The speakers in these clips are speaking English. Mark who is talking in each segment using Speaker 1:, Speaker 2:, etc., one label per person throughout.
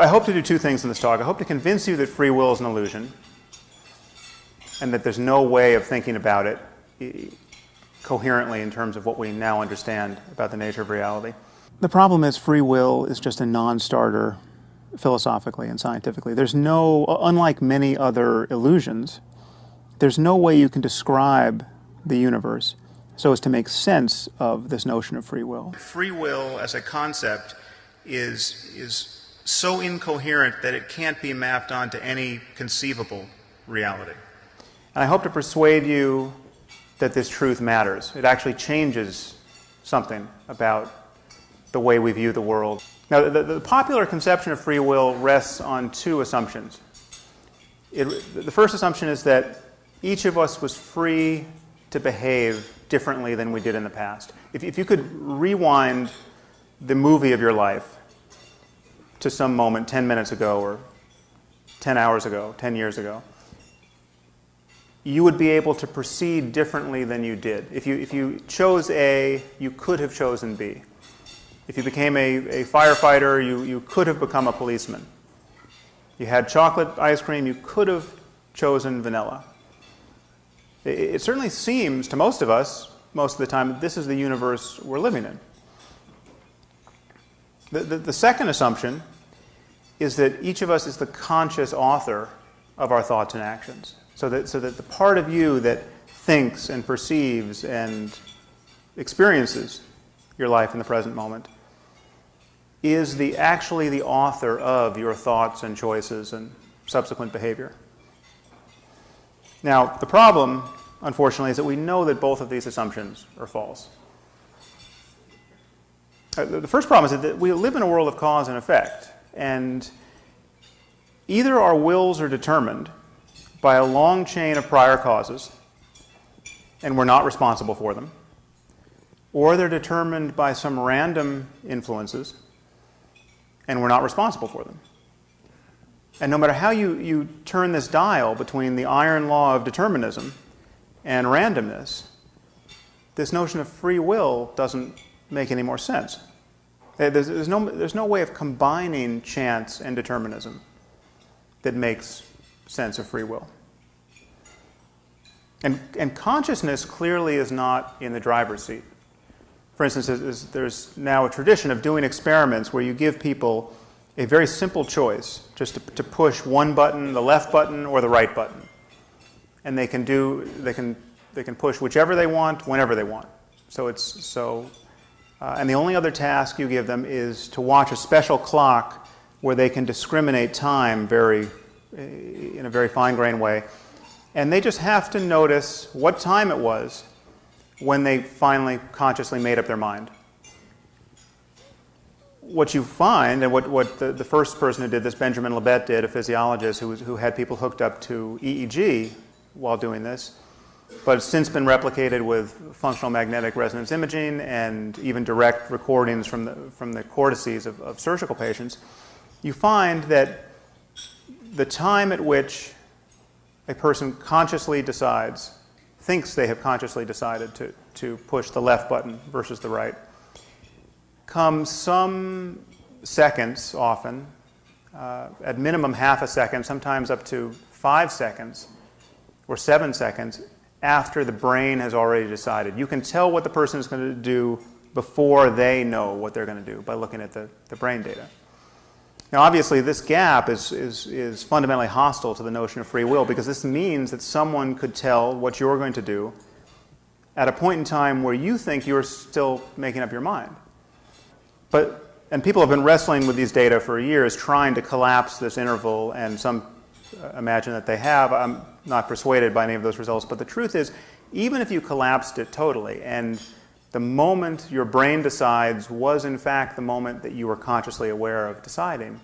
Speaker 1: I hope to do two things in this talk. I hope to convince you that free will is an illusion and that there's no way of thinking about it coherently in terms of what we now understand about the nature of reality. The problem is free will is just a non-starter philosophically and scientifically. There's no, unlike many other illusions, there's no way you can describe the universe so as to make sense of this notion of free will. Free will as a concept is so incoherent that it can't be mapped onto any conceivable reality. And I hope to persuade you that this truth matters. It actually changes something about the way we view the world. Now, the popular conception of free will rests on two assumptions. The first assumption is that each of us was free to behave differently than we did in the past. If you could rewind the movie of your life to some moment 10 minutes ago or 10 hours ago, 10 years ago, you would be able to proceed differently than you did. If you chose A, you could have chosen B. If you became a firefighter, you could have become a policeman. You had chocolate ice cream, you could have chosen vanilla. It certainly seems to most of us, most of the time, that this is the universe we're living in. The second assumption is that each of us is the conscious author of our thoughts and actions. So that the part of you that thinks and perceives and experiences your life in the present moment is actually the author of your thoughts and choices and subsequent behavior. Now, the problem, unfortunately, is that we know that both of these assumptions are false. The first problem is that we live in a world of cause and effect, and either our wills are determined by a long chain of prior causes, and we're not responsible for them, or they're determined by some random influences, and we're not responsible for them. And no matter how you turn this dial between the iron law of determinism and randomness, this notion of free will doesn't make any more sense. There's no way of combining chance and determinism that makes sense of free will. And consciousness clearly is not in the driver's seat. For instance, there's now a tradition of doing experiments where you give people a very simple choice, just to push one button, the left button or the right button. And they can push whichever they want, whenever they want. And the only other task you give them is to watch a special clock where they can discriminate time in a very fine-grained way. And they just have to notice what time it was when they finally consciously made up their mind. What you find, and what the first person who did this, Benjamin Libet, did, a physiologist who had people hooked up to EEG while doing this, but it's since been replicated with functional magnetic resonance imaging and even direct recordings from the cortices of surgical patients, you find that the time at which a person consciously thinks they have consciously decided to push the left button versus the right, comes some seconds often, at minimum half a second, sometimes up to 5 seconds or 7 seconds after the brain has already decided. You can tell what the person is going to do before they know what they're going to do by looking at the brain data. Now, obviously, this gap is fundamentally hostile to the notion of free will, because this means that someone could tell what you're going to do at a point in time where you think you're still making up your mind. And people have been wrestling with these data for years, trying to collapse this interval, and some imagine that they have. I'm not persuaded by any of those results, but the truth is, even if you collapsed it totally, and the moment your brain decides was in fact the moment that you were consciously aware of deciding,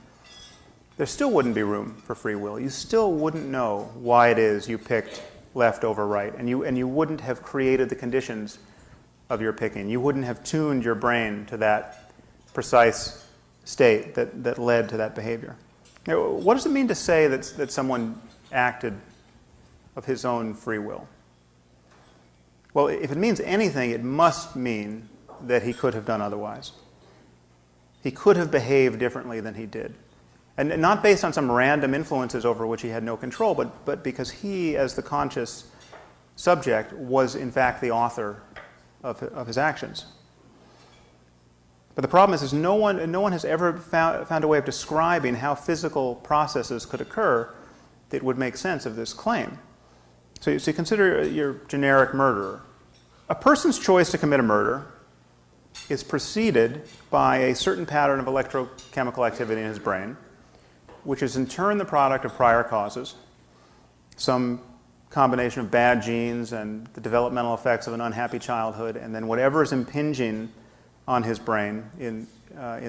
Speaker 1: there still wouldn't be room for free will. You still wouldn't know why it is you picked left over right, and you wouldn't have created the conditions of your picking. You wouldn't have tuned your brain to that precise state that led to that behavior. Now, what does it mean to say that someone acted of his own free will? Well, if it means anything, it must mean that he could have done otherwise. He could have behaved differently than he did. And not based on some random influences over which he had no control, but because he, as the conscious subject, was in fact the author of his actions. But the problem is no one has ever found a way of describing how physical processes could occur that would make sense of this claim. So you consider your generic murderer. A person's choice to commit a murder is preceded by a certain pattern of electrochemical activity in his brain, which is in turn the product of prior causes, some combination of bad genes and the developmental effects of an unhappy childhood, and then whatever is impinging on his brain in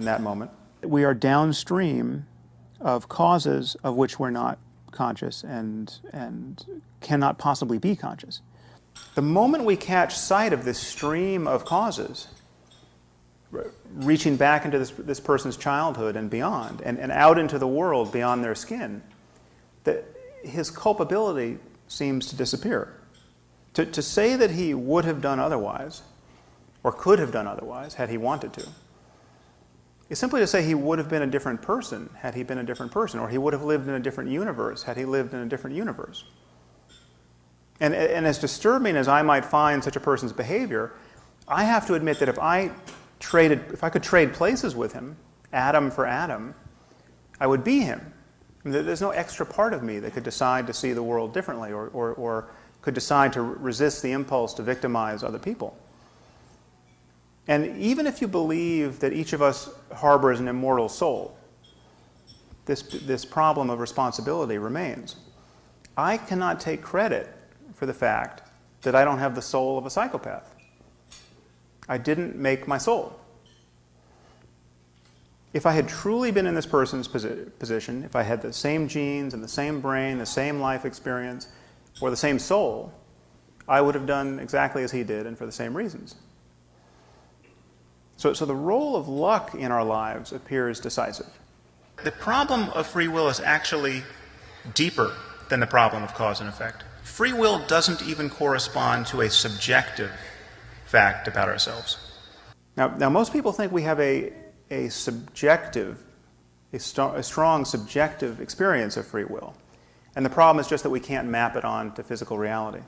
Speaker 1: that moment. We are downstream of causes of which we're not conscious and cannot possibly be conscious. The moment we catch sight of this stream of causes, reaching back into this person's childhood and beyond, and out into the world beyond their skin, that his culpability seems to disappear. To say that he would have done otherwise, or could have done otherwise had he wanted to, is simply to say he would have been a different person had he been a different person, or he would have lived in a different universe had he lived in a different universe. And as disturbing as I might find such a person's behavior, I have to admit that if I could trade places with him, atom for atom, I would be him. I mean, there's no extra part of me that could decide to see the world differently or could decide to resist the impulse to victimize other people. And even if you believe that each of us harbors an immortal soul, this problem of responsibility remains. I cannot take credit for the fact that I don't have the soul of a psychopath. I didn't make my soul. If I had truly been in this person's position, if I had the same genes and the same brain, the same life experience, or the same soul, I would have done exactly as he did and for the same reasons. So the role of luck in our lives appears decisive. The problem of free will is actually deeper than the problem of cause and effect. Free will doesn't even correspond to a subjective fact about ourselves. Now most people think we have a strong subjective experience of free will. And the problem is just that we can't map it on to physical reality.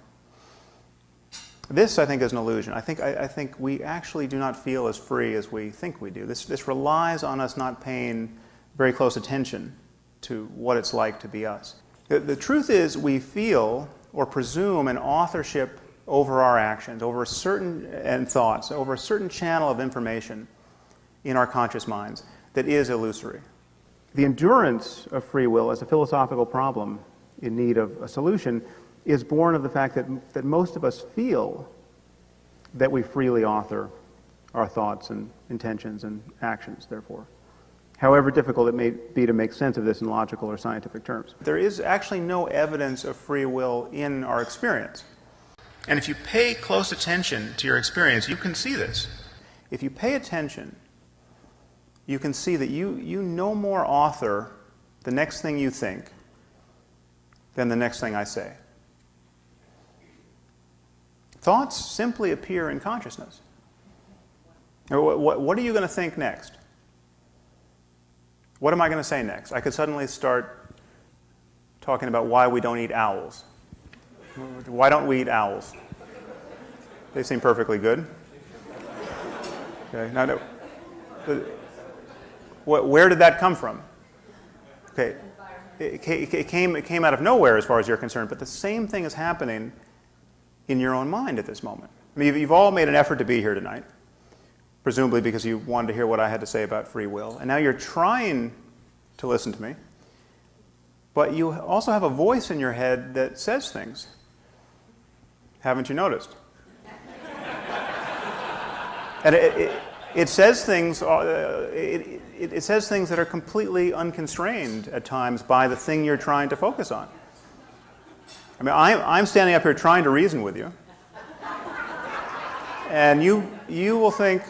Speaker 1: This, I think, is an illusion. I think we actually do not feel as free as we think we do. This relies on us not paying very close attention to what it's like to be us. The truth is we feel or presume an authorship over our actions, over and thoughts, over a certain channel of information in our conscious minds that is illusory. The endurance of free will as a philosophical problem in need of a solution is born of the fact that most of us feel that we freely author our thoughts and intentions and actions, therefore. However difficult it may be to make sense of this in logical or scientific terms. There is actually no evidence of free will in our experience. And if you pay close attention to your experience, you can see this. If you pay attention, you can see that you no more author the next thing you think than the next thing I say. Thoughts simply appear in consciousness. What are you going to think next? What am I going to say next? I could suddenly start talking about why we don't eat owls. Why don't we eat owls? They seem perfectly good. Okay. Now, where did that come from? Okay. It came out of nowhere as far as you're concerned, but the same thing is happening in your own mind at this moment. I mean, you've all made an effort to be here tonight, presumably because you wanted to hear what I had to say about free will, and now you're trying to listen to me, but you also have a voice in your head that says things. Haven't you noticed? And it says things. It says things that are completely unconstrained at times by the thing you're trying to focus on. I mean, I'm standing up here trying to reason with you, and you will think,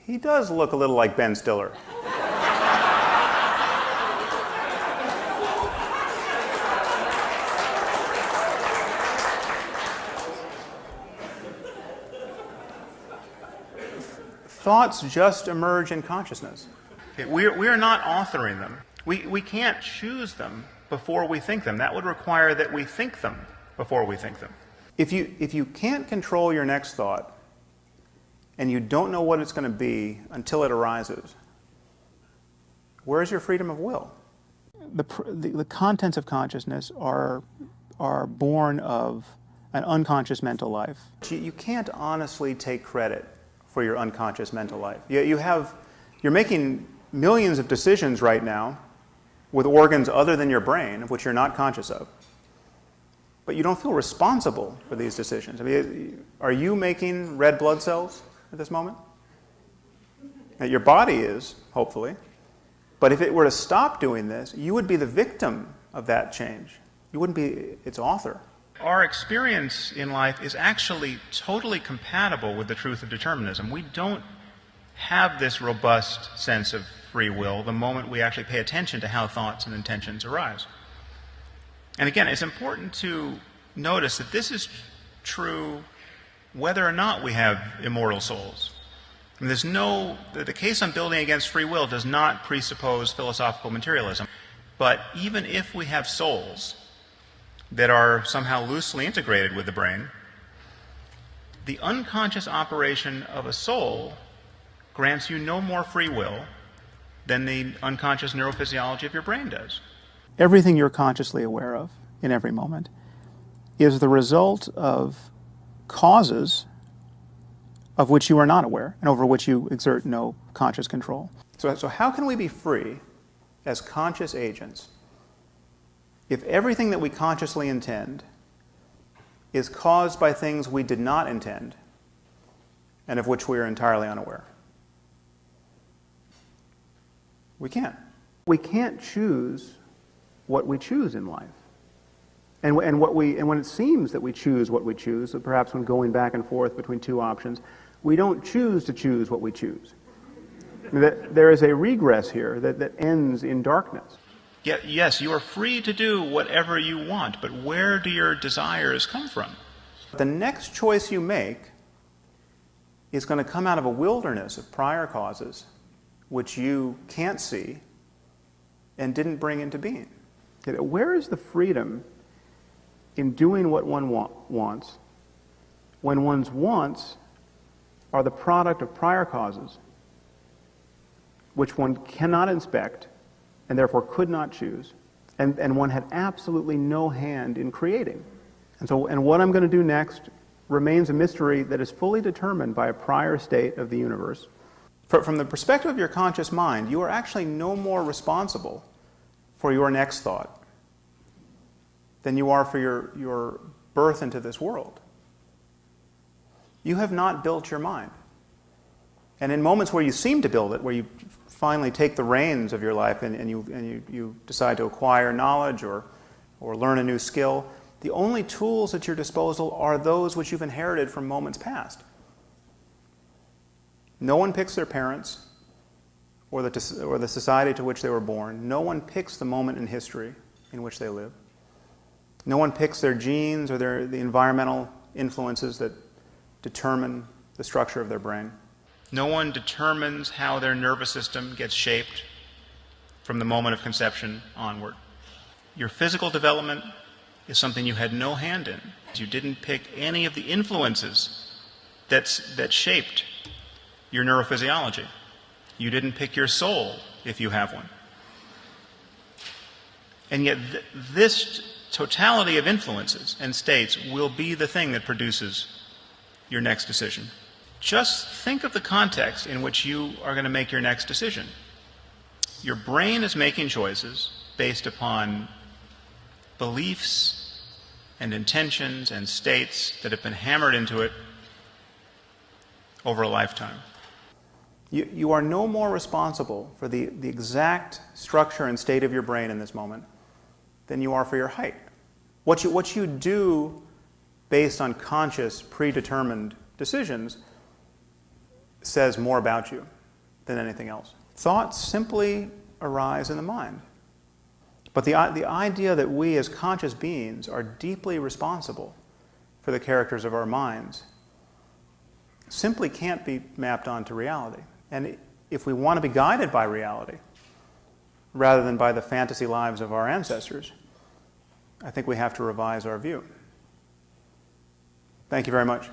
Speaker 1: he does look a little like Ben Stiller. Thoughts just emerge in consciousness. Okay, we are not authoring them. We can't choose them before we think them. That would require that we think them before we think them. If you can't control your next thought, and you don't know what it's going to be until it arises, where's your freedom of will? The contents of consciousness are born of an unconscious mental life. You can't honestly take credit for your unconscious mental life. You're making millions of decisions right now with organs other than your brain, of which you're not conscious of. But you don't feel responsible for these decisions. I mean, are you making red blood cells at this moment? Now, your body is, hopefully. But if it were to stop doing this, you would be the victim of that change. You wouldn't be its author. Our experience in life is actually totally compatible with the truth of determinism. We don't have this robust sense of free will the moment we actually pay attention to how thoughts and intentions arise. And again, it's important to notice that this is true whether or not we have immortal souls. I mean, the case I'm building against free will does not presuppose philosophical materialism. But even if we have souls that are somehow loosely integrated with the brain, the unconscious operation of a soul grants you no more free will than the unconscious neurophysiology of your brain does. Everything you're consciously aware of in every moment is the result of causes of which you are not aware and over which you exert no conscious control. So how can we be free as conscious agents if everything that we consciously intend is caused by things we did not intend and of which we are entirely unaware? We can't. We can't choose what we choose in life. And when it seems that we choose what we choose, so perhaps when going back and forth between two options, we don't choose to choose what we choose. There is a regress here that ends in darkness. Yes, you are free to do whatever you want, but where do your desires come from? The next choice you make is going to come out of a wilderness of prior causes which you can't see and didn't bring into being. Where is the freedom in doing what one wants when one's wants are the product of prior causes which one cannot inspect and therefore could not choose, and one had absolutely no hand in creating? And what I'm going to do next remains a mystery that is fully determined by a prior state of the universe. From the perspective of your conscious mind, you are actually no more responsible for your next thought than you are for your birth into this world. You have not built your mind. And in moments where you seem to build it, where you finally take the reins of your life and you decide to acquire knowledge or learn a new skill, the only tools at your disposal are those which you've inherited from moments past. No one picks their parents or the society to which they were born. No one picks the moment in history in which they live. No one picks their genes or the environmental influences that determine the structure of their brain. No one determines how their nervous system gets shaped from the moment of conception onward. Your physical development is something you had no hand in. You didn't pick any of the influences that shaped your neurophysiology. You didn't pick your soul, if you have one. And yet this totality of influences and states will be the thing that produces your next decision. Just think of the context in which you are going to make your next decision. Your brain is making choices based upon beliefs and intentions and states that have been hammered into it over a lifetime. You are no more responsible for the exact structure and state of your brain in this moment than you are for your height. What you do based on conscious, predetermined decisions says more about you than anything else. Thoughts simply arise in the mind. But the idea that we as conscious beings are deeply responsible for the characters of our minds simply can't be mapped onto reality. And if we want to be guided by reality, rather than by the fantasy lives of our ancestors, I think we have to revise our view. Thank you very much.